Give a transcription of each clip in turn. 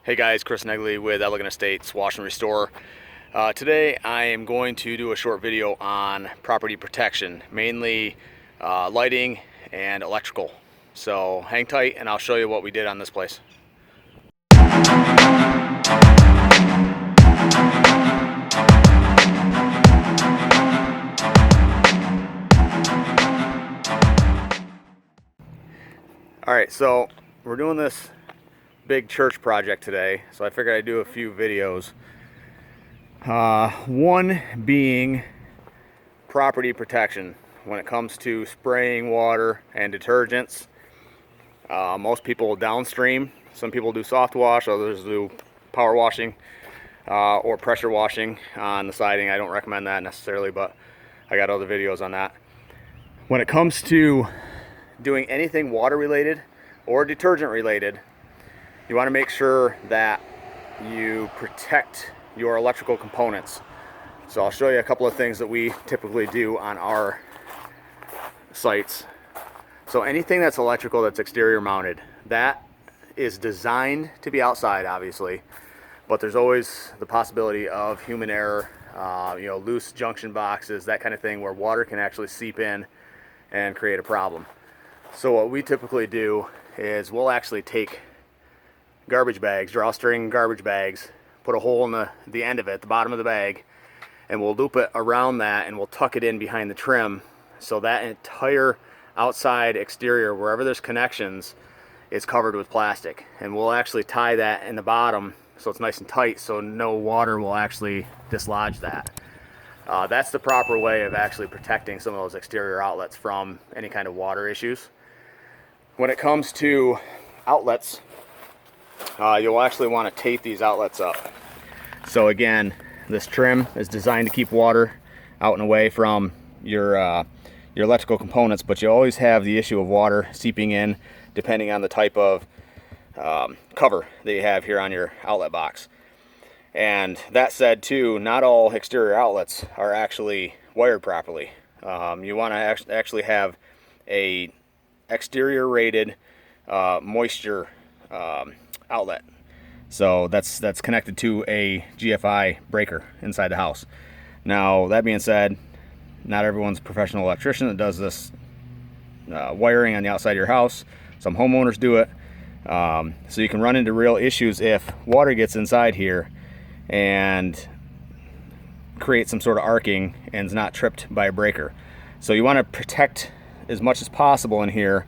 Hey guys, Chris Negley with Elegant Estates Wash and Restore. Today I am going to do a short video on property protection, mainly lighting and electrical. So hang tight and I'll show you what we did on this place. Alright, so we're doing this big church project today, so I figured I'd do a few videos. One being property protection when it comes to spraying water and detergents. Most people downstream. Some people do soft wash, others do power washing or pressure washing on the siding. I don't recommend that necessarily, but I got other videos on that. When it comes to doing anything water related or detergent related, you want to make sure that you protect your electrical components. So I'll show you a couple of things that we typically do on our sites. So anything that's electrical that's exterior mounted, that is designed to be outside obviously, but there's always the possibility of human error, loose junction boxes, that kind of thing, where water can actually seep in and create a problem. So what we typically do is we'll actually take garbage bags, drawstring garbage bags, put a hole in the end of it, the bottom of the bag, and we'll loop it around that and we'll tuck it in behind the trim, so that entire outside exterior, wherever there's connections, is covered with plastic. And we'll actually tie that in the bottom so it's nice and tight, so no water will actually dislodge that. That's the proper way of actually protecting some of those exterior outlets from any kind of water issues. When it comes to outlets, you'll actually want to tape these outlets up. So again, this trim is designed to keep water out and away from your electrical components, but you always have the issue of water seeping in depending on the type of cover that you have here on your outlet box. And that said too, not all exterior outlets are actually wired properly. You want to actually have a exterior rated moisture outlet. So that's connected to a GFI breaker inside the house. Now that being said, not everyone's a professional electrician that does this wiring on the outside of your house. Some homeowners do it. So you can run into real issues if water gets inside here and create some sort of arcing and is not tripped by a breaker. So you want to protect as much as possible in here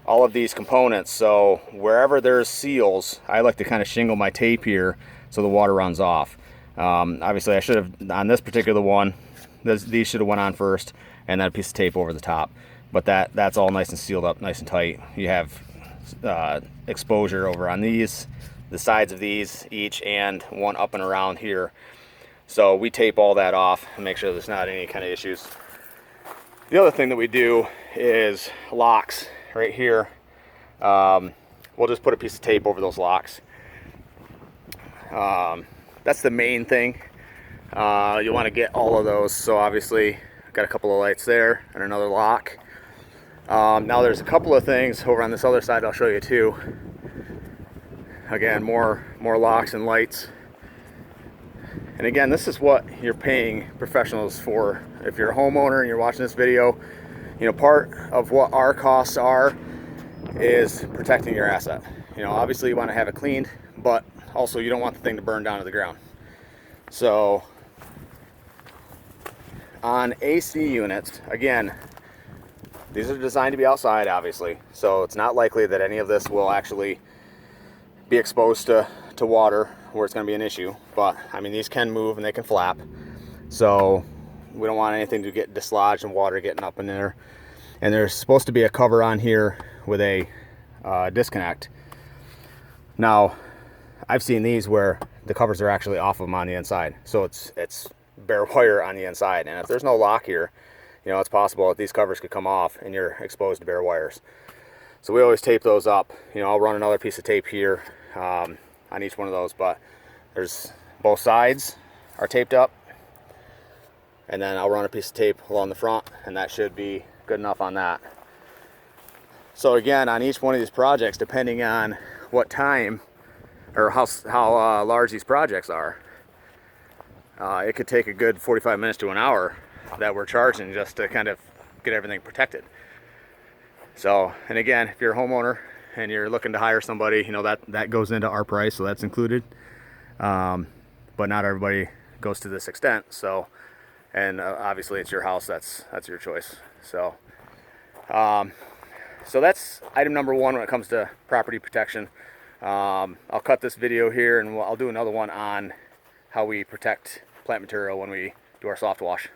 all of these components. So wherever there's seals, I like to kind of shingle my tape here so the water runs off. Obviously I should have, on this particular one, these should have went on first and then a piece of tape over the top, but that's all nice and sealed up, nice and tight. You have exposure over on these, the sides of these each, and one up and around here. So we tape all that off and make sure there's not any kind of issues. The other thing that we do is locks right here. We'll just put a piece of tape over those locks. That's the main thing. You want to get all of those. So obviously got a couple of lights there and another lock. Now there's a couple of things over on this other side I'll show you too. Again, more locks and lights. And again, this is what you're paying professionals for. If you're a homeowner and you're watching this video, part of what our costs are is protecting your asset. Obviously you want to have it cleaned, but also you don't want the thing to burn down to the ground. So on AC units, again, these are designed to be outside obviously, so it's not likely that any of this will actually be exposed to water where it's going to be an issue. But I mean, these can move and they can flap, so we don't want anything to get dislodged and water getting up in there. And there's supposed to be a cover on here with a disconnect. Now I've seen these where the covers are actually off of them on the inside, so it's bare wire on the inside, and if there's no lock here, it's possible that these covers could come off and you're exposed to bare wires. So we always tape those up. I'll run another piece of tape here on each one of those, but there's both sides are taped up, and then I'll run a piece of tape along the front, and that should be good enough on that. So again, on each one of these projects, depending on what time or how large these projects are. It could take a good 45 minutes to an hour that we're charging just to kind of get everything protected. So, and again, if you're a homeowner and you're looking to hire somebody, you know, that goes into our price, so that's included. But not everybody goes to this extent. So, and obviously it's your house, that's your choice. So, so that's item number one when it comes to property protection. I'll cut this video here and I'll do another one on how we protect plant material when we do our soft wash.